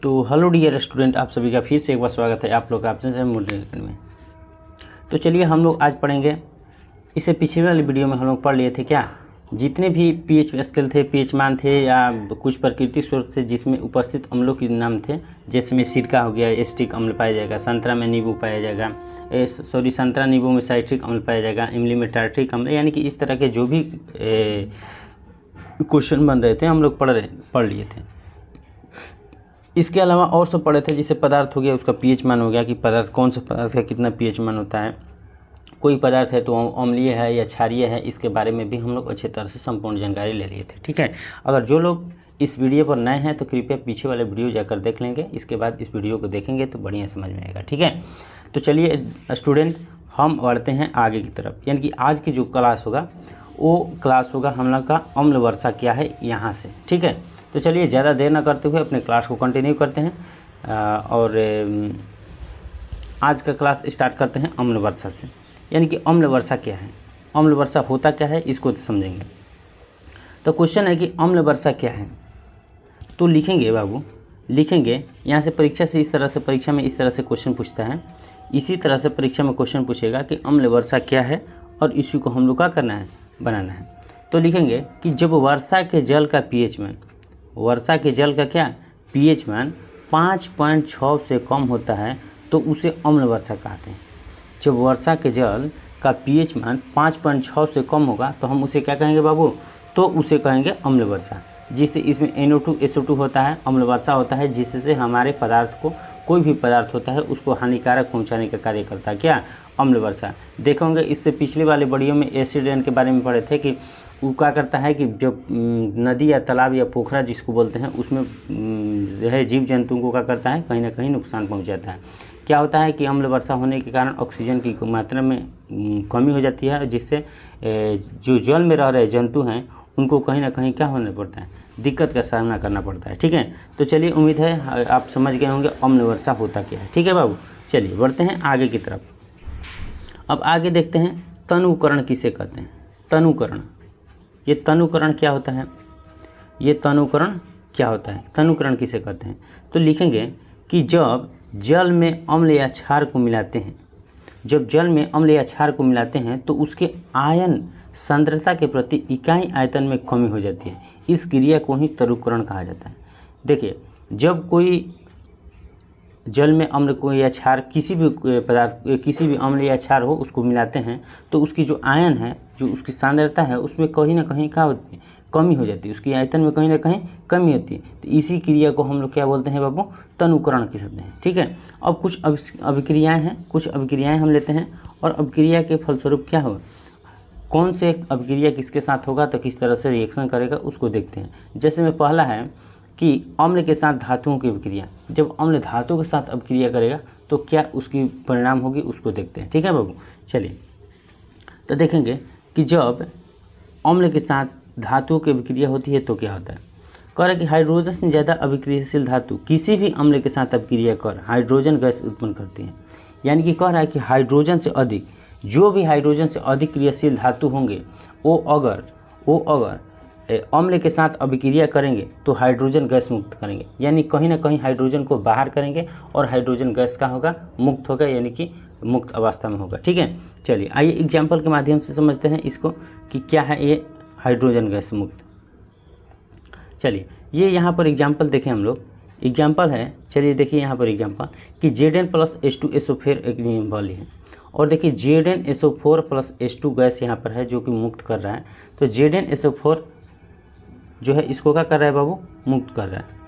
तो hello dear student, आप सभी का फिर से एक बार स्वागत है आप लोग का आपसे मॉडरेटर में। तो चलिए हम लोग आज पढ़ेंगे। इससे पिछले वाली वीडियो में हम लोग पढ़ लिए थे क्या, जितने भी पीएच स्केल थे, पीएच मान थे या कुछ प्राकृतिक स्रोत थे जिसमें उपस्थित अम्लों के नाम थे। जैसे में सिरका हो गया, एसिटिक अम्ल पाया जाएगा, संतरा में नींबू पाया जाएगा, संतरा नींबू में साइट्रिक अम्ल पाया जाएगा, इमली में टार्ट्रिक अम्ल, यानी कि इस तरह के जो भी क्वेश्चन बन रहे थे हम लोग पढ़ लिए थे। इसके अलावा और सब पढ़े थे, जैसे पदार्थ हो गया, उसका पीएच मान हो गया कि पदार्थ कौन सा पदार्थ का कितना पीएच मान होता है, कोई पदार्थ है तो अम्लीय है या क्षारीय है, इसके बारे में भी हम लोग अच्छे तरह से संपूर्ण जानकारी ले लिए थे। ठीक है, अगर जो लोग इस वीडियो पर नए हैं तो कृपया पीछे वाले वीडियो जाकर देख लेंगे, इसके बाद इस वीडियो को देखेंगे तो बढ़िया समझ में आएगा। ठीक है, तो चलिए स्टूडेंट हम बढ़ते हैं आगे की तरफ, यानी कि आज की जो क्लास होगा वो क्लास होगा हम लोग का अम्ल वर्षा क्या है यहाँ से। ठीक है, तो चलिए ज़्यादा देर ना करते हुए अपने क्लास को कंटिन्यू करते हैं और आज का क्लास स्टार्ट करते हैं अम्ल वर्षा से। यानी कि अम्ल वर्षा क्या है, अम्ल वर्षा होता क्या है, इसको समझेंगे। तो क्वेश्चन है कि अम्ल वर्षा क्या है, तो लिखेंगे बाबू, लिखेंगे यहाँ से। परीक्षा से इस तरह से, परीक्षा में इस तरह से क्वेश्चन पूछता है, इसी तरह से परीक्षा में क्वेश्चन पूछेगा कि अम्ल वर्षा क्या है और इसी को हम लोग क्या करना है, बनाना है। तो लिखेंगे कि जब वर्षा के जल का पीएच मान, वर्षा के जल का क्या पीएच मान 5.6 से कम होता है तो उसे अम्ल वर्षा कहते हैं। जब वर्षा के जल का पीएच मान 5.6 से कम होगा तो हम उसे क्या कहेंगे बाबू, तो उसे कहेंगे अम्ल वर्षा। जिससे इसमें NO2 SO2 होता है, अम्ल वर्षा होता है, जिससे हमारे पदार्थ को, कोई भी पदार्थ होता है उसको हानिकारक पहुंचाने का कार्य करता है क्या, अम्ल वर्षा। देखोगे इससे पिछले वाले वीडियो में एसिड रेन के बारे में पढ़े थे कि वो क्या करता है कि जब नदी या तालाब या पोखरा जिसको बोलते हैं उसमें रहे जीव जंतुओं को क्या करता है, कहीं ना कहीं नुकसान पहुंचाता है। क्या होता है कि अम्ल वर्षा होने के कारण ऑक्सीजन की मात्रा में कमी हो जाती है, जिससे जो जल में रह रहे जंतु हैं उनको कहीं ना कहीं क्या होना पड़ता है, दिक्कत का सामना करना पड़ता है। ठीक है, तो चलिए उम्मीद है आप समझ गए होंगे अम्ल वर्षा होता क्या है। ठीक है बाबू, चलिए बढ़ते हैं आगे की तरफ। अब आगे देखते हैं तनुकरण किसे कहते हैं। तनुकरण, ये तनुकरण क्या होता है, ये तनुकरण क्या होता है, तनुकरण किसे कहते हैं। तो लिखेंगे कि जब जल में अम्ल या क्षार को मिलाते हैं, जब जल में अम्ल या क्षार को मिलाते हैं तो उसके आयन सांद्रता के प्रति इकाई आयतन में कमी हो जाती है। इस क्रिया को ही तनुकरण कहा जाता है। देखिए, जब कोई जल में अम्ल को या क्षार, किसी भी पदार्थ, किसी भी अम्ल या क्षार हो, उसको मिलाते हैं तो उसकी जो आयन है, जो उसकी सांद्रता है, उसमें कहीं ना कहीं क्या होती है, कमी हो जाती है, उसकी आयतन में कहीं ना कहीं कमी होती है। तो इसी क्रिया को हम लोग क्या बोलते हैं बाबू, तनुकरण कहते हैं। ठीक है, अब कुछ अभिक्रियाएँ हैं, कुछ अभिक्रियाएँ हम लेते हैं और अभिक्रिया के फलस्वरूप क्या हो, कौन से अभिक्रिया किसके साथ होगा तो किस तरह से रिएक्शन करेगा उसको देखते हैं। जैसे में पहला है कि अम्ल के साथ धातुओं की अभिक्रिया। जब अम्ल धातु के साथ अभिक्रिया करेगा तो क्या उसकी परिणाम होगी, उसको देखते हैं। ठीक है बाबू, चलिए तो देखेंगे कि जब अम्ल के साथ धातुओं की अभिक्रिया होती है तो क्या होता है। कह रहा है कि हाइड्रोजन से ज़्यादा अभिक्रियाशील धातु किसी भी अम्ल के साथ अभिक्रिया कर हाइड्रोजन गैस उत्पन्न करती है। यानी कि कह रहा है कि हाइड्रोजन से अधिक, जो भी हाइड्रोजन से अधिक क्रियाशील धातु होंगे वो अगर अम्ल के साथ अभिक्रिया करेंगे तो हाइड्रोजन गैस मुक्त करेंगे, यानी कहीं ना कहीं हाइड्रोजन को बाहर करेंगे और हाइड्रोजन गैस का होगा, मुक्त होगा, यानी कि मुक्त अवस्था में होगा। ठीक है, चलिए आइए एग्जाम्पल के माध्यम से समझते हैं इसको कि क्या है ये हाइड्रोजन गैस मुक्त। चलिए ये यहाँ पर एग्जाम्पल देखें हम लोग, एग्जाम्पल है, चलिए देखिए यहाँ पर एग्जाम्पल कि Zn+H2SO4 एक एग्जाम्पल है और देखिए ZnSO4+H2 गैस यहाँ पर है जो कि मुक्त कर रहा है। तो ZnSO4 जो है इसको क्या कर रहा है बाबू, मुक्त कर रहा है,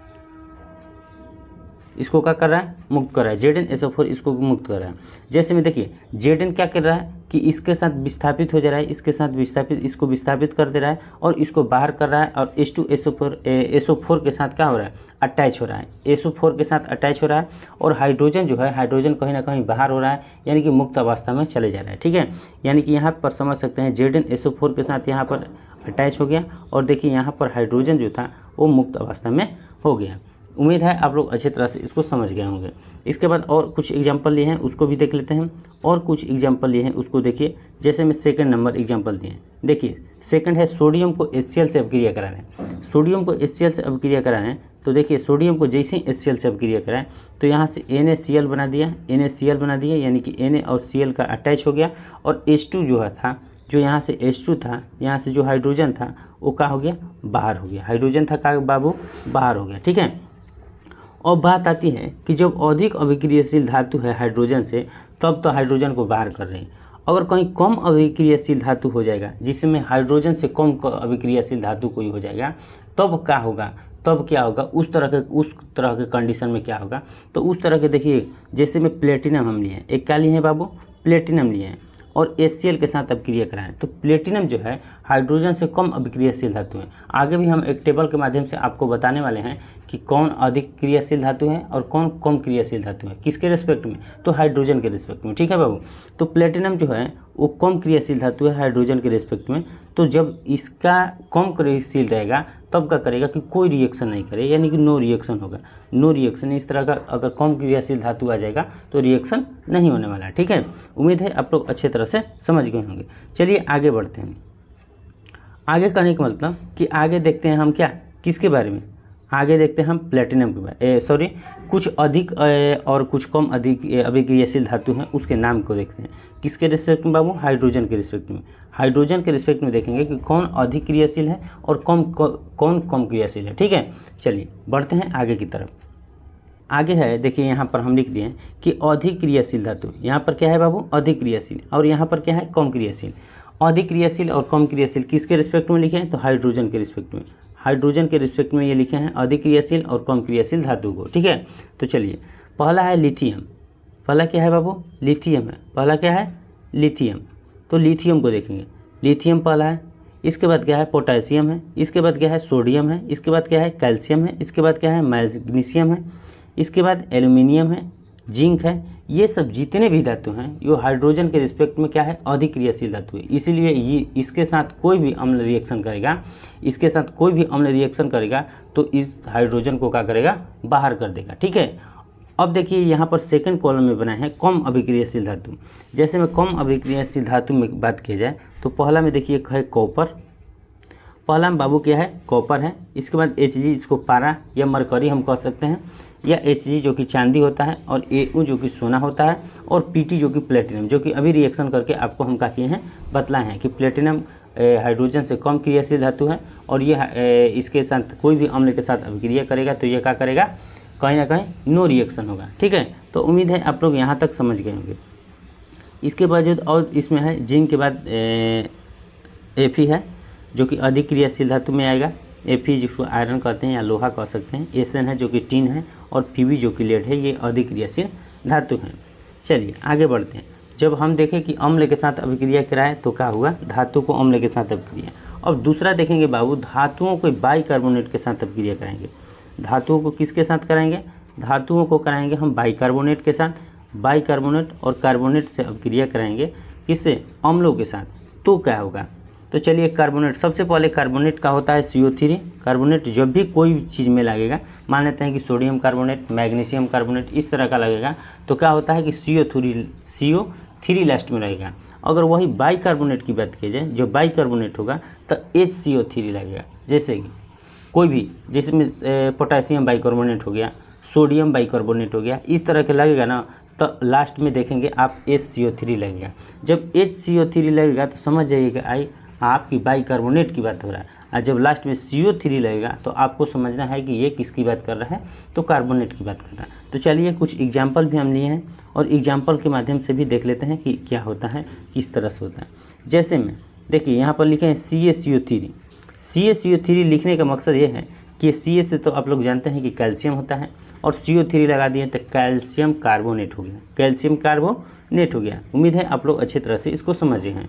इसको क्या कर रहा है, मुक्त कर रहा है। ZnSO4 इसको मुक्त कर रहा है। जैसे में देखिए Zn क्या कर रहा है कि इसके साथ विस्थापित हो जा रहा है, इसके साथ विस्थापित, इसको विस्थापित कर दे रहा है और इसको बाहर कर रहा है, और SO4 के साथ क्या हो रहा है, अटैच हो रहा है, SO4 के साथ अटैच हो रहा है और हाइड्रोजन जो है, हाइड्रोजन कहीं ना कहीं बाहर हो रहा है, यानी कि मुक्त अवस्था में चले जा रहा है। ठीक है, यानी कि यहाँ पर समझ सकते हैं ZnSO4 के साथ यहाँ पर अटैच हो गया और देखिए यहाँ पर हाइड्रोजन जो था वो मुक्त अवस्था में हो गया। उम्मीद है आप लोग अच्छी तरह से इसको समझ गए होंगे। इसके बाद और कुछ एग्जाम्पल लिए हैं उसको भी देख लेते हैं, और कुछ एग्जाम्पल लिए हैं उसको देखिए। जैसे मैं सेकंड नंबर एग्जाम्पल दिए, देखिए सेकंड है सोडियम को HCl से अपक्रिया कराना। सोडियम को HCl से अपक्रिया कराना है तो देखिए सोडियम को जैसे ही HCl से अपक्रिया कराएं तो यहाँ से NaCl बना दिया, NaCl बना दिया, यानी कि Na और Cl का अटैच हो गया, और H2 जो है था, जो यहाँ से H2 था, यहाँ से जो हाइड्रोजन था वो क्या हो गया, बाहर हो गया। हाइड्रोजन था का बाबू, बाहर हो गया, ठीक है। और बात आती है कि जब अधिक अभिक्रियाशील धातु है हाइड्रोजन से, तब तो हाइड्रोजन को बाहर कर रहे हैं। अगर कहीं कम अभिक्रियाशील धातु हो जाएगा, जिसमें हाइड्रोजन से कम अभिक्रियाशील धातु कोई हो जाएगा, तब क्या होगा, तब क्या होगा, उस तरह के कंडीशन में क्या होगा। तो उस तरह के देखिए, जैसे में प्लेटिनम हम लिए हैं, एक क्या लिए हैं बाबू, प्लेटिनम लिए हैं, और HCl के साथ अपक्रिया कराएं तो प्लेटिनम जो है हाइड्रोजन से कम अभिक्रियाशील धातु है। आगे भी हम एक टेबल के माध्यम से आपको बताने वाले हैं कि कौन अधिक क्रियाशील धातु है और कौन कम क्रियाशील धातु है, किसके रिस्पेक्ट में, तो हाइड्रोजन के रिस्पेक्ट में, ठीक है बाबू। तो प्लेटिनम जो है वो कम क्रियाशील धातु है हाइड्रोजन के रिस्पेक्ट में। तो जब इसका कम क्रियाशील रहेगा तब क्या करेगा कि कोई रिएक्शन नहीं करे, यानी कि नो रिएक्शन होगा, नो रिएक्शन। इस तरह का अगर कम क्रियाशील धातु आ जाएगा तो रिएक्शन नहीं होने वाला, ठीक है। उम्मीद है आप लोग अच्छे तरह से समझ गए होंगे। चलिए आगे बढ़ते हैं। आगे करने का मतलब कि आगे देखते हैं हम क्या, किसके बारे में, आगे देखते हैं हम प्लेटिनम के बारे कुछ अधिक और कुछ कम अधिक अभिक्रियाशील धातु हैं, उसके नाम को देखते हैं। किसके रिस्पेक्ट में बाबू, हाइड्रोजन के रिस्पेक्ट में। हाइड्रोजन के रिस्पेक्ट में देखेंगे कि कौन अधिक क्रियाशील है और कौन कम क्रियाशील है, ठीक है। चलिए बढ़ते हैं आगे की तरफ। आगे है देखिए, यहाँ पर हम लिख दिए कि अधिक क्रियाशील धातु, यहाँ पर क्या है बाबू, अधिक क्रियाशील, और यहाँ पर क्या है, कम क्रियाशील। अधिक क्रियाशील और कम क्रियाशील किसके रिस्पेक्ट में लिखे हैं, तो हाइड्रोजन के रिस्पेक्ट में। हाइड्रोजन के रिस्पेक्ट में ये लिखे हैं अधिक क्रियाशील और कम क्रियाशील धातु को, ठीक है। तो चलिए पहला है लिथियम। पहला क्या है बाबू, लिथियम है। पहला क्या है, लिथियम। तो लिथियम को देखेंगे, लिथियम पहला है। इसके बाद क्या है, पोटेशियम है। इसके बाद क्या है, सोडियम है। इसके बाद क्या है, कैल्शियम है। इसके बाद क्या है, मैग्नीशियम है। इसके बाद एल्यूमिनियम है, जिंक है। ये सब जितने भी धातु हैं ये हाइड्रोजन के रिस्पेक्ट में क्या है, अधिक क्रियाशील धातु है। इसीलिए ये इसके साथ कोई भी अम्ल रिएक्शन करेगा, इसके साथ कोई भी अम्ल रिएक्शन करेगा तो इस हाइड्रोजन को क्या करेगा, बाहर कर देगा, ठीक है। अब देखिए यहाँ पर सेकंड कॉलम में बनाए हैं कम अभिक्रियाशील धातु। जैसे में कम अभिक्रियाशील धातु में बात की जाए तो पहला में देखिए है कॉपर। पहला में बाबू क्या है, कॉपर है। इसके बाद Hg, इसको पारा या मरकरी हम कह सकते हैं, या Hg जो कि चांदी होता है, और Au जो कि सोना होता है, और Pt जो कि प्लेटिनम, जो कि अभी रिएक्शन करके आपको हम क्या किए हैं, बतलाए हैं कि प्लेटिनम हाइड्रोजन से कम क्रियाशील धातु है, और ये इसके साथ कोई भी अम्ल के साथ अभिक्रिया करेगा तो ये क्या करेगा, कहीं ना कहीं नो रिएक्शन होगा, ठीक है। तो उम्मीद है आप लोग यहाँ तक समझ गए होंगे। इसके बाद और इसमें है जिंक के बाद Fe है, जो कि अधिक क्रियाशील धातु में आएगा। Fe जिसको आयरन कहते हैं या लोहा कह सकते हैं। Sn है जो कि टीन है, और Pb जो कि लेड है, ये अधिक क्रियाशील धातु हैं। चलिए आगे बढ़ते हैं। जब हम देखें कि अम्ल के साथ अभिक्रिया कराए तो क्या हुआ, धातु को अम्ल के साथ अभिक्रिया। अब दूसरा देखेंगे बाबू, धातुओं को बाइकार्बोनेट के साथ अभिक्रिया कराएंगे। धातुओं को किसके साथ कराएंगे, धातुओं को कराएंगे हम बाइकार्बोनेट के साथ। बाइकार्बोनेट और कार्बोनेट से अभिक्रिया कराएंगे, किससे, अम्लों के साथ। तो क्या होगा, तो चलिए कार्बोनेट, सबसे पहले कार्बोनेट का होता है CO3। कार्बोनेट जब भी कोई चीज़ में लगेगा, मान लेते हैं कि सोडियम कार्बोनेट, मैग्नीशियम कार्बोनेट, इस तरह का लगेगा तो क्या होता है कि CO3 लास्ट में रहेगा। अगर वही बाइकार्बोनेट की बात की जाए, जो बाइकार्बोनेट होगा तो HCO3 लगेगा। जैसे कि कोई भी, जिसमें पोटेशियम बाइकार्बोनेट हो गया, सोडियम बाइकार्बोनेट हो गया, इस तरह के लगेगा ना, तो लास्ट में देखेंगे आप HCO3 लगेगा। जब HCO3 लगेगा तो समझ जाइएगा आपकी बाइकार्बोनेट की बात हो रहा है, और जब लास्ट में CO3 लगेगा तो आपको समझना है कि ये किसकी बात कर रहा है, तो कार्बोनेट की बात कर रहा है। तो चलिए कुछ एग्जाम्पल भी हम लिए हैं, और एग्जाम्पल के माध्यम से भी देख लेते हैं कि क्या होता है, किस तरह से होता है। जैसे में देखिए यहाँ पर लिखे हैं CaCO3। CaCO3 लिखने का मकसद ये है कि Ca से तो आप लोग जानते हैं कि कैल्शियम होता है, और CO3 लगा दिए तो कैल्शियम कार्बोनेट हो गया, कैल्शियम कार्बोनेट हो गया। उम्मीद है आप लोग अच्छी तरह से इसको समझे हैं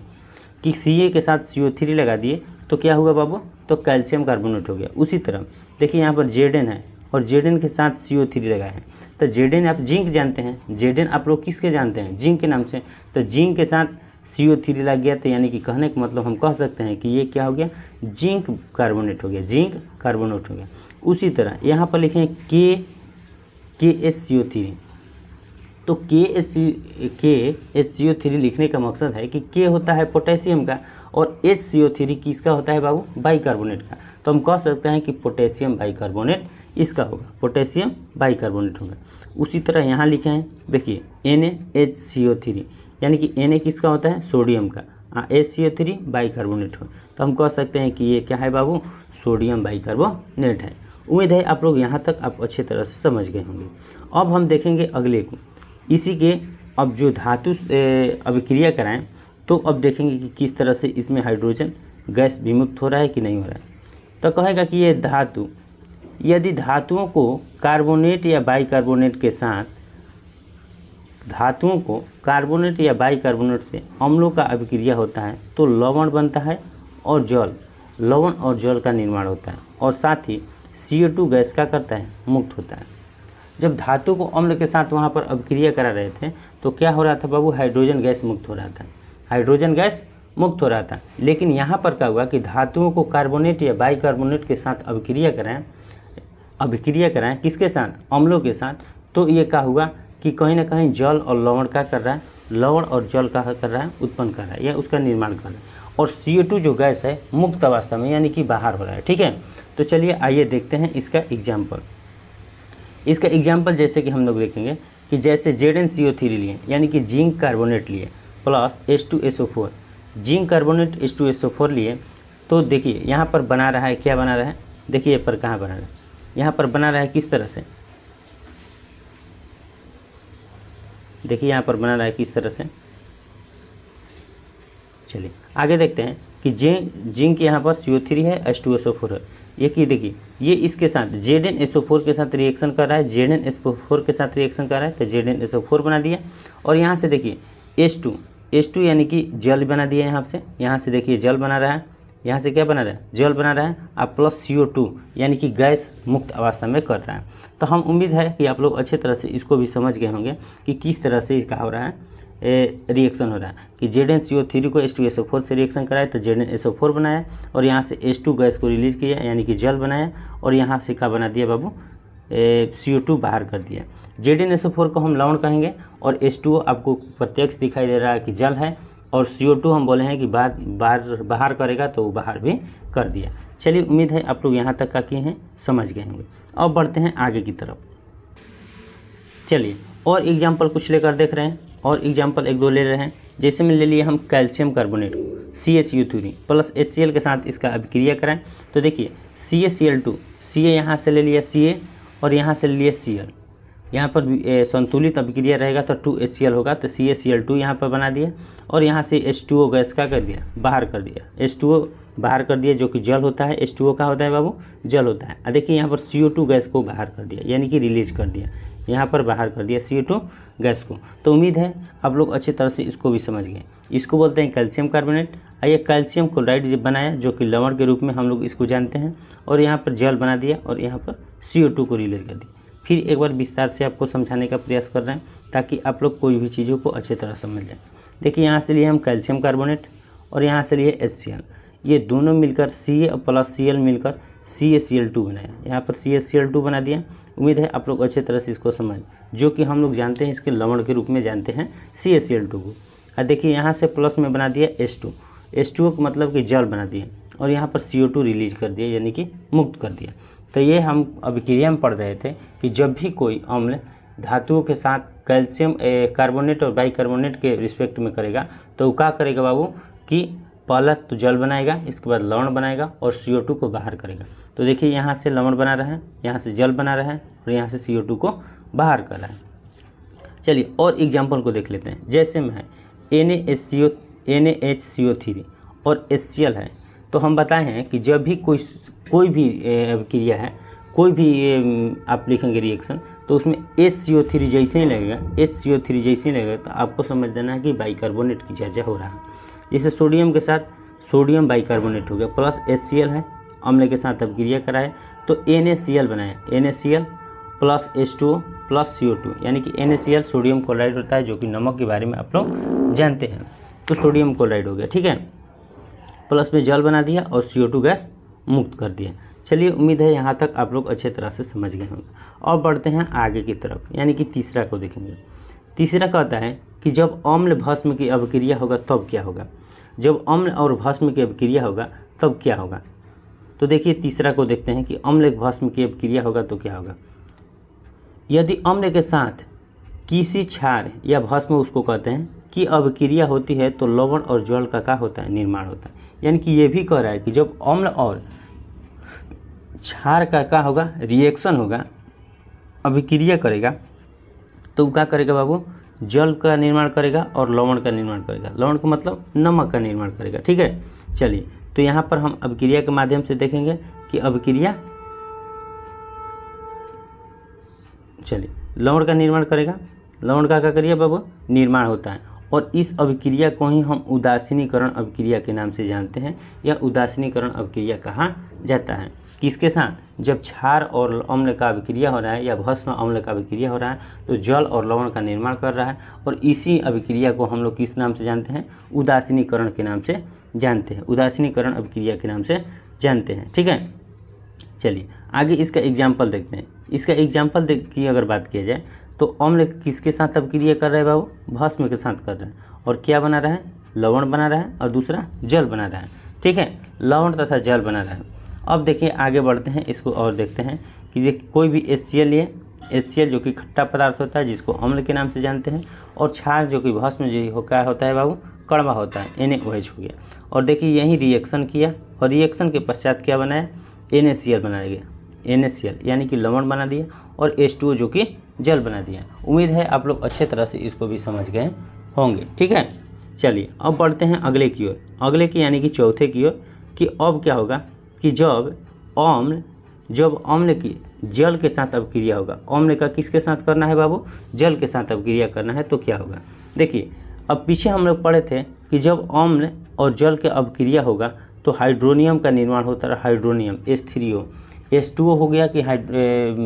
कि Ca के साथ CO3 लगा दिए तो क्या हुआ बाबू, तो कैल्शियम कार्बोनेट हो गया। उसी तरह देखिए यहाँ पर Zn है, और Zn के साथ CO3 लगाए हैं, तो Zn आप जिंक जानते हैं। Zn आप लोग किसके जानते हैं, जिंक के नाम से। तो जिंक के साथ CO3 लग गया, तो यानी कि कहने का मतलब हम कह सकते हैं कि ये क्या हो गया, जिंक कार्बोनेट हो गया, जिंक कार्बोनेट हो गया। उसी तरह यहाँ पर लिखें KHCO3। तो KHCO3 लिखने का मकसद है कि K होता है पोटेशियम का और HCO3 किसका होता है बाबू, बाइकार्बोनेट का। तो हम कह सकते हैं कि पोटेशियम बाइकार्बोनेट इसका होगा, पोटेशियम बाइकार्बोनेट होगा। उसी तरह यहाँ लिखे हैं, देखिए NaHCO3 यानी कि Na किसका होता है, सोडियम का, HCO3 बाइकार्बोनेट हो। तो हम कह सकते हैं कि ये क्या है बाबू, सोडियम बाइकार्बोनेट है। उम्मीद है आप लोग यहाँ तक आप अच्छे तरह से समझ गए होंगे। अब हम देखेंगे अगले को, इसी के अब जो धातु अभिक्रिया कराएं तो अब देखेंगे कि किस तरह से इसमें हाइड्रोजन गैस विमुक्त हो रहा है कि नहीं हो रहा है। तो कहेगा कि ये धातु, यदि धातुओं को कार्बोनेट या बाइकार्बोनेट के साथ, धातुओं को कार्बोनेट या बाइकार्बोनेट से अम्लों का अभिक्रिया होता है तो लवण बनता है और जल, लवण और जल का निर्माण होता है और साथ ही CO2 गैस का करता है, मुक्त होता है। जब धातु को अम्ल के साथ वहाँ पर अभिक्रिया करा रहे थे तो क्या हो रहा था बाबू, हाइड्रोजन गैस मुक्त हो रहा था, हाइड्रोजन गैस मुक्त हो रहा था। लेकिन यहाँ पर क्या हुआ कि धातुओं को कार्बोनेट या बाइकार्बोनेट के साथ अभिक्रिया कराएं किसके साथ, अम्लों के साथ, तो ये क्या हुआ कि कहीं ना कहीं जल और लवण का कर रहा है, लवण और जल का कर रहा है, उत्पन्न कर रहा है या उसका निर्माण कर रहा है। और CO2 जो गैस है मुक्त अवस्था में यानी कि बाहर हो रहा है। ठीक है, तो चलिए आइए देखते हैं इसका एग्जाम्पल। इसका एग्जाम्पल जैसे कि हम लोग देखेंगे कि जैसे ZnCO3 लिए यानी कि जिंक कार्बोनेट लिए plus H2SO4, zinc carbonate H2SO4 लिए, तो देखिए यहाँ पर बना रहा है, क्या बना रहा है, देखिए ये पर कहाँ बना रहा है, यहाँ पर बना रहा है किस तरह से, देखिए यहाँ पर बना रहा है किस तरह से। चलिए आगे देखते हैं कि जिंक यहाँ पर CO3 है, H2SO4 है, ये कि देखिए ये इसके साथ ZnSO4 के साथ रिएक्शन कर रहा है, ZnSO4 के साथ रिएक्शन कर रहा है तो ZnSO4 बना दिया। और यहाँ से देखिए H2 यानी कि जल बना दिया, यहाँ से देखिए जल बना रहा है, यहाँ से क्या बना रहा है, जल बना रहा है, और प्लस CO2 यानी कि गैस मुक्त अवस्था में कर रहा है। तो हम उम्मीद है कि आप लोग अच्छे तरह से इसको भी समझ गए होंगे कि किस तरह से इसका हो रहा है, रिएक्शन हो रहा है कि ZnCO3 को H2SO4 से रिएक्शन कराया तो ZnSO4 बनाया और यहाँ से H2 गैस को रिलीज किया यानी कि जल बनाया और यहाँ से क्या बना दिया बाबू, CO2 बाहर कर दिया। ZnSO4 को हम लवण कहेंगे और H2O आपको प्रत्यक्ष दिखाई दे रहा है कि जल है और CO2 हम बोले हैं कि बाहर करेगा तो वो बाहर भी कर दिया। चलिए उम्मीद है आप लोग यहाँ तक का किए हैं, समझ गए होंगे। अब बढ़ते हैं आगे की तरफ। चलिए और एग्जाम्पल कुछ लेकर देख रहे हैं, और एग्जाम्पल एक दो ले रहे हैं। जैसे में ले लिए हम calcium carbonate CaCO3 plus HCl के साथ इसका अभिक्रिया कराएं तो देखिए CaCl2, Ca यहाँ से ले लिया Ca और यहाँ से ले लिया Cl, यहाँ पर संतुलित अभिक्रिया रहेगा तो 2HCl होगा तो CaCl2 यहाँ पर बना दिया और यहाँ से H2O गैस का कर दिया, बाहर कर दिया, H2O बाहर कर दिया जो कि जल होता है। H2O का होता है बाबू, जल होता है। देखिए यहाँ पर CO2 गैस को बाहर कर दिया यानी कि रिलीज कर दिया, यहाँ पर बाहर कर दिया CO2 गैस को। तो उम्मीद है आप लोग अच्छी तरह से इसको भी समझ गए। इसको बोलते हैं कैल्शियम कार्बोनेट। ये कैल्शियम क्लोराइड जब बनाया जो कि लवण के रूप में हम लोग इसको जानते हैं और यहाँ पर जल बना दिया और यहाँ पर CO2 को रिलीज कर दिया। फिर एक बार विस्तार से आपको समझाने का प्रयास कर रहे हैं ताकि आप लोग कोई भी चीज़ों को अच्छी तरह समझ लें। देखिए यहाँ से लिए हम कैल्शियम कार्बोनेट और यहाँ से लिए HCl, ये दोनों मिलकर Ca प्लस Cl मिलकर CaCl2 बनाया, यहाँ पर CaCl2 बना दिया। उम्मीद है आप लोग अच्छे तरह से इसको समझ, जो कि हम लोग जानते हैं इसके लवण के रूप में जानते हैं CaCl2 को। और देखिए यहाँ से प्लस में बना दिया H2O का मतलब कि जल बना दिया और यहाँ पर CO2 रिलीज कर दिया यानी कि मुक्त कर दिया। तो ये हम अभिक्रिया में पढ़ रहे थे कि जब भी कोई अम्ल धातुओं के साथ कैल्शियम कार्बोनेट और बाइकार्बोनेट के रिस्पेक्ट में करेगा तो वो क्या करेगा बाबू कि पहला तो जल बनाएगा, इसके बाद लवण बनाएगा और CO2 को बाहर करेगा। तो देखिए यहाँ से लवण बना रहा है, यहाँ से जल बना रहा है और यहाँ से CO2 को बाहर कर रहा है। चलिए और एग्जाम्पल को देख लेते हैं। जैसे में है NaHCO3 और HCl है तो हम बताए हैं कि जब भी कोई भी अभिक्रिया है, कोई भी आप लिखेंगे रिएक्शन तो उसमें HCO3 जैसे ही लगेगा तो आपको समझ देना है कि बाइकार्बोनेट की चर्चा हो रहा है। जैसे सोडियम के साथ सोडियम बाइकार्बोनेट हो गया प्लस HCl है, अम्ल के साथ अभिक्रिया कराए तो NaCl बनाया, NaCl plus H2O plus CO2 यानी कि NaCl सोडियम क्लोराइड होता है जो कि नमक के बारे में आप लोग जानते हैं, तो सोडियम क्लोराइड हो गया। ठीक है, प्लस में जल बना दिया और CO2 गैस मुक्त कर दिया। चलिए, उम्मीद है यहाँ तक आप लोग अच्छे तरह से समझ गए होंगे। और बढ़ते हैं आगे की तरफ, यानी कि तीसरा को देखेंगे। तीसरा कहता है कि जब अम्ल भस्म की अभिक्रिया होगा तब क्या होगा। जब अम्ल और भस्म की अभिक्रिया होगा तब क्या होगा। तो देखिए तीसरा को देखते हैं कि अम्ल भस्म की अभिक्रिया होगा तो क्या होगा। यदि अम्ल के साथ किसी क्षार या भस्म उसको कहते हैं कि अभिक्रिया होती है तो लवण और जल का क्या होता है, निर्माण होता है। यानी कि ये भी कह रहा है कि जब अम्ल और क्षार का क्या होगा, रिएक्शन होगा, अभिक्रिया करेगा, तो क्या करेगा बाबू, जल का निर्माण करेगा और लवण का निर्माण करेगा। लवण का मतलब नमक का निर्माण करेगा। ठीक है, चलिए तो यहाँ पर हम अभिक्रिया के माध्यम से देखेंगे कि अभिक्रिया, चलिए लवण का निर्माण करेगा। लवण का क्या करिए बाबू, निर्माण होता है। और इस अभिक्रिया को ही हम उदासीनीकरण अभिक्रिया के नाम से जानते हैं, या उदासीनीकरण अभिक्रिया कहा जाता है। किसके साथ, जब क्षार और अम्ल का अभिक्रिया हो रहा है या भस्म अम्ल का अभिक्रिया हो रहा है तो जल और लवण का निर्माण कर रहा है। और इसी अभिक्रिया को हम लोग किस नाम से जानते हैं, उदासीनीकरण के नाम से जानते हैं, उदासीनीकरण अभिक्रिया के नाम से जानते हैं। ठीक है, चलिए आगे इसका एग्जाम्पल देखते हैं। इसका एग्जाम्पल की अगर बात किया जाए तो अम्ल किसके साथ अभिक्रिया कर रहा है बाबू, भस्म के साथ कर रहा है। और क्या बना रहा है, लवण बना रहा है, और दूसरा जल बना रहा है। ठीक है, लवण तथा जल बना रहा है। अब देखिए आगे बढ़ते हैं, इसको और देखते हैं कि ये कोई भी HCl लिए, HCl जो कि खट्टा पदार्थ होता है जिसको अम्ल के नाम से जानते हैं, और क्षार जो कि भस्म जो क्या होता है बाबू, कड़वा होता है, NaOH हो गया। और देखिए यही रिएक्शन किया और रिएक्शन के पश्चात क्या बनाया, NaCl बनाया गया। NaCl यानी कि लवण बना दिया, और H2O जो कि जल बना दिया। उम्मीद है आप लोग अच्छे तरह से इसको भी समझ गए होंगे। ठीक है, चलिए अब बढ़ते हैं अगले की ओर, अगले की यानी कि चौथे की ओर, कि अब क्या होगा कि जब अम्ल की जल के साथ अभिक्रिया होगा। अम्ल का किसके साथ करना है बाबू, जल के साथ अभिक्रिया करना है, तो क्या होगा। देखिए अब पीछे हम लोग पढ़े थे कि जब अम्ल और जल के अभिक्रिया होगा तो हाइड्रोनियम का निर्माण होता है। हाइड्रोनियम H3O, H2O हो गया कि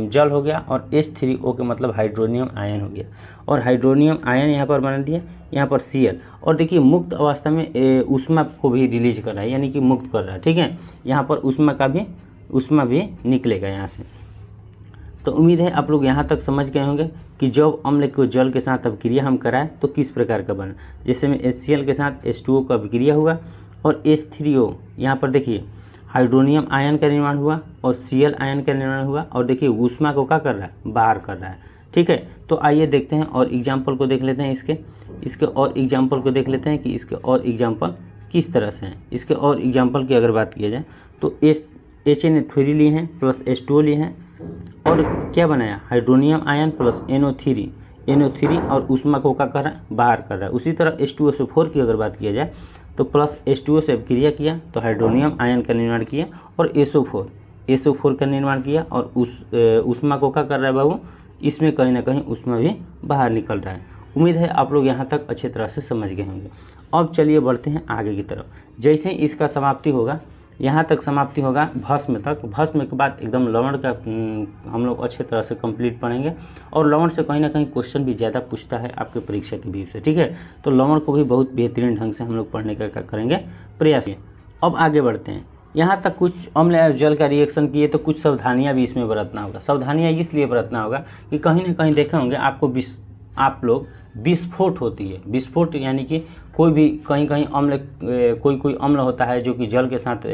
जल हो गया, और H3O के मतलब हाइड्रोनियम आयन हो गया। और हाइड्रोनियम आयन यहाँ पर बना दिया, यहाँ पर Cl। और देखिए मुक्त अवस्था में ऊष्मा को भी रिलीज कर रहा है, यानी कि मुक्त कर रहा है। ठीक है, यहाँ पर ऊष्मा भी निकलेगा यहाँ से। तो उम्मीद है आप लोग यहाँ तक समझ गए होंगे कि जब अम्ल को जल के साथ अभिक्रिया हम कराएं तो किस प्रकार का बना। जैसे में HCl के साथ H2O का अभिक्रिया हुआ, और H3O यहाँ पर देखिए हाइड्रोनियम आयन का निर्माण हुआ और Cl आयन का निर्माण हुआ, और देखिए ऊष्मा को क्या कर रहा है, बाहर कर रहा है। ठीक है, तो आइए देखते हैं और एग्जाम्पल को देख लेते हैं इसके और एग्जाम्पल को देख लेते हैं कि इसके और एग्जाम्पल किस तरह से हैं। इसके और एग्जाम्पल की अगर बात किया जाए तो HNO3 लिए हैं प्लस H2O लिए हैं, और क्या बनाया, हाइड्रोनियम आयन प्लस NO3 और ऊष्मा को क्या कर रहा है, बाहर कर रहा है। उसी तरह H2SO4 की अगर बात किया जाए तो प्लस H2O से अभिक्रिया किया तो हाइड्रोनियम आयन का निर्माण किया, और SO4 का निर्माण किया, और ऊष्मा को क्या कर रहा है बाबू, इसमें कहीं ना कहीं ऊष्मा भी बाहर निकल रहा है। उम्मीद है आप लोग यहाँ तक अच्छे तरह से समझ गए होंगे। अब चलिए बढ़ते हैं आगे की तरफ। जैसे ही इसका समाप्ति होगा, यहाँ तक समाप्ति होगा भस्म तक। भस्म के बाद एकदम लवण का हम लोग अच्छे तरह से कंप्लीट पढ़ेंगे, और लवण से कहीं ना कहीं क्वेश्चन भी ज़्यादा पूछता है आपके परीक्षा के व्यू से। ठीक है, तो लवण को भी बहुत बेहतरीन ढंग से हम लोग पढ़ने का करेंगे प्रयास। अब आगे बढ़ते हैं, यहाँ तक कुछ अम्ल और जल का रिएक्शन किए तो कुछ सावधानियाँ भी इसमें बरतना होगा। सावधानियाँ इसलिए बरतना होगा कि कहीं ना कहीं देखे होंगे आप लोग विस्फोट होती है। विस्फोट यानी कि कोई भी कहीं अम्ल, कोई अम्ल होता है जो कि जल के साथ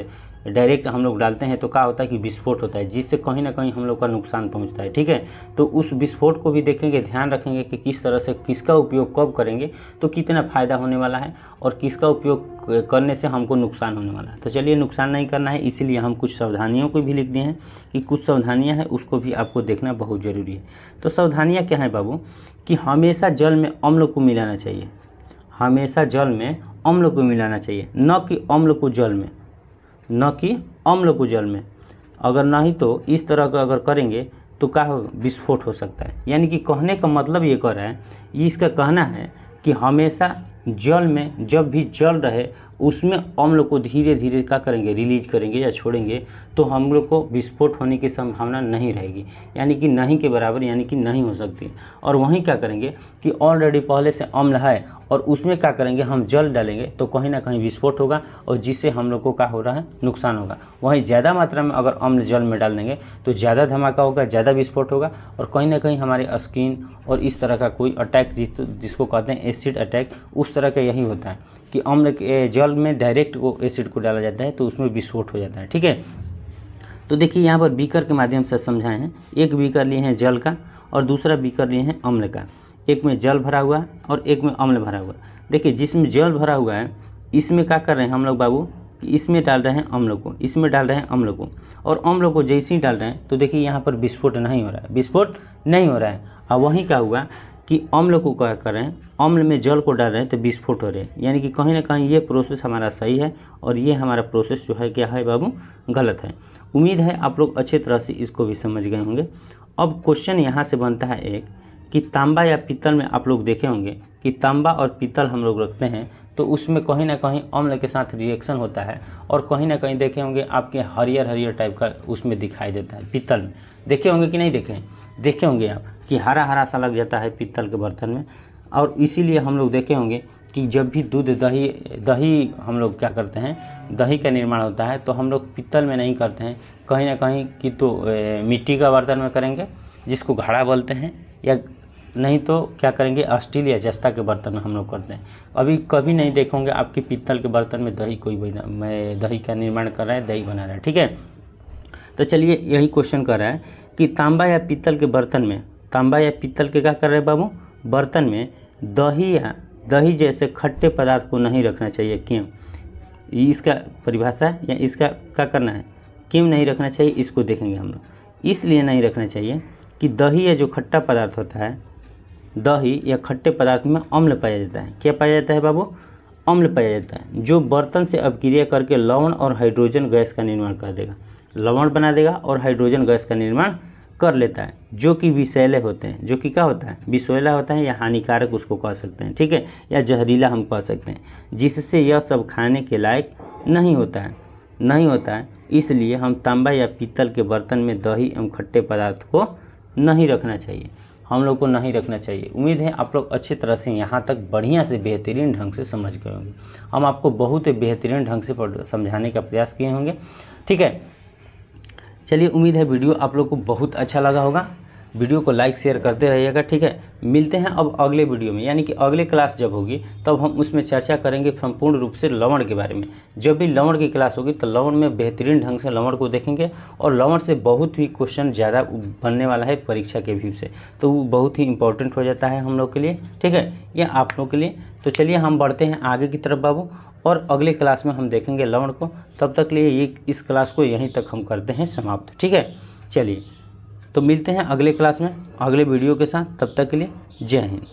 डायरेक्ट हम लोग डालते हैं तो क्या होता है कि विस्फोट होता है, जिससे कहीं ना कहीं हम लोग का नुकसान पहुंचता है। ठीक है, तो उस विस्फोट को भी देखेंगे, ध्यान रखेंगे कि किस तरह से किसका उपयोग कब करेंगे तो कितना फ़ायदा होने वाला है, और किसका उपयोग करने से हमको नुकसान होने वाला है। तो चलिए नुकसान नहीं करना है, इसीलिए हम कुछ सावधानियों को भी लिख दिए हैं कि कुछ सावधानियाँ हैं, उसको भी आपको देखना बहुत ज़रूरी है। तो सावधानियाँ क्या है बाबू, कि हमेशा जल में अम्ल को मिलाना चाहिए। हमेशा जल में अम्ल को मिलाना चाहिए, न कि अम्ल को जल में। अगर नहीं तो इस तरह का अगर करेंगे तो क्या होगा, विस्फोट हो सकता है। यानी कि कहने का मतलब ये कह रहा है, इसका कहना है कि हमेशा जल में जब भी जल रहे उसमें अम्ल को धीरे धीरे क्या करेंगे, रिलीज करेंगे या छोड़ेंगे, तो हम लोग को विस्फोट होने की संभावना नहीं रहेगी, यानी कि नहीं के बराबर, यानी कि नहीं हो सकती। और वहीं क्या करेंगे कि ऑलरेडी पहले से अम्ल है और उसमें क्या करेंगे, हम जल डालेंगे तो कहीं ना कहीं विस्फोट होगा और जिससे हम लोग को क्या हो रहा है, नुकसान होगा। वहीं ज़्यादा मात्रा में अगर अम्ल जल में डाल देंगे तो ज़्यादा धमाका होगा, ज़्यादा विस्फोट होगा और कहीं ना कहीं हमारे स्किन और इस तरह का कोई अटैक जिसको कहते हैं एसिड अटैक, उस तरह का यही होता है कि अम्ल के जल में डायरेक्ट वो एसिड को डाला जाता है तो उसमें विस्फोट हो जाता है। ठीक है, तो देखिए यहाँ पर बीकर के माध्यम से समझाए हैं। एक बीकर लिए हैं जल का और दूसरा बीकर लिए हैं अम्ल का। एक में जल भरा हुआ है और एक में अम्ल भरा हुआ है। देखिए जिसमें जल भरा हुआ है इसमें क्या कर रहे हैं हम लोग बाबू, कि इसमें डाल रहे हैं अम्ल को, इसमें डाल रहे हैं अम्ल को, और अम्ल को जैसे ही डाल रहे हैं तो देखिए यहाँ पर विस्फोट नहीं हो रहा है, विस्फोट नहीं हो रहा है। अब वहीं क्या हुआ कि अम्ल को क्या कर रहे हैं, अम्ल में जल को डाल रहे हैं तो विस्फोट हो रहे हैं, यानी कि कहीं ना कहीं ये प्रोसेस हमारा सही है और ये हमारा प्रोसेस जो है क्या है बाबू, गलत है। उम्मीद है आप लोग अच्छे तरह से इसको भी समझ गए होंगे। अब क्वेश्चन यहाँ से बनता है एक कि तांबा या पीतल में आप लोग देखे होंगे कि तांबा और पीतल हम लोग रखते हैं तो उसमें कहीं ना कहीं अम्ल के साथ रिएक्शन होता है और कहीं ना कहीं देखे होंगे आपके हरियर हरियर टाइप का उसमें दिखाई देता है। पीतल में देखे होंगे कि नहीं देखे, देखे होंगे आप कि हरा हरा सा लग जाता है पीतल के बर्तन में। और इसीलिए हम लोग देखे होंगे कि जब भी दूध दही हम लोग क्या करते हैं, दही का निर्माण होता है तो हम लोग पीतल में नहीं करते हैं, कहीं ना कहीं कि तो मिट्टी का बर्तन में करेंगे जिसको घड़ा बोलते हैं, या नहीं तो क्या करेंगे स्टील या जस्ता के बर्तन में हम लोग करते हैं। अभी कभी नहीं देखोगे आपके पीतल के बर्तन में दही कोई दही का निर्माण कर रहा है, दही बना रहा है। ठीक है, तो चलिए यही क्वेश्चन कर रहा है कि तांबा या पीतल के बर्तन में, तांबा या पीतल के क्या कर रहे हैं बाबू, बर्तन में दही जैसे खट्टे पदार्थ को नहीं रखना चाहिए। क्यों, इसका परिभाषा या इसका क्या करना है, क्यों नहीं रखना चाहिए इसको देखेंगे हम लोग। इसलिए नहीं रखना चाहिए कि दही या जो खट्टा पदार्थ होता है, दही या खट्टे पदार्थ में अम्ल पाया जाता है। क्या पाया जाता है बाबू, अम्ल पाया जाता है, जो बर्तन से अपक्रिया करके लवण और हाइड्रोजन गैस का निर्माण कर देगा, लवण बना देगा और हाइड्रोजन गैस का निर्माण कर लेता है, जो कि विषैले होते हैं, जो कि क्या होता है, विषैला होता है या हानिकारक उसको कह सकते हैं। ठीक है, या जहरीला हम कह सकते हैं, जिससे यह सब खाने के लायक नहीं होता है, नहीं होता है। इसलिए हम तांबा या पीतल के बर्तन में दही एवं खट्टे पदार्थ को नहीं रखना चाहिए, हम लोग को नहीं रखना चाहिए। उम्मीद है आप लोग अच्छी तरह से यहाँ तक बढ़िया से बेहतरीन ढंग से समझ गए होंगे। हम आपको बहुत ही बेहतरीन ढंग से समझाने का प्रयास किए होंगे। ठीक है, चलिए उम्मीद है वीडियो आप लोग को बहुत अच्छा लगा होगा। वीडियो को लाइक शेयर करते रहिएगा। ठीक है, मिलते हैं अब अगले वीडियो में, यानी कि अगले क्लास जब होगी तब हम उसमें चर्चा करेंगे संपूर्ण रूप से लवण के बारे में। जब भी लवण की क्लास होगी तो लवण में बेहतरीन ढंग से लवण को देखेंगे और लवण से बहुत ही क्वेश्चन ज़्यादा बनने वाला है परीक्षा के व्यू से, तो वो बहुत ही इंपॉर्टेंट हो जाता है हम लोग के लिए। ठीक है, ये आप लोग के लिए। तो चलिए हम बढ़ते हैं आगे की तरफ बाबू, और अगले क्लास में हम देखेंगे लवण को। तब तक लिए ये इस क्लास को यहीं तक हम करते हैं समाप्त। ठीक है, चलिए तो मिलते हैं अगले क्लास में अगले वीडियो के साथ। तब तक के लिए जय हिंद।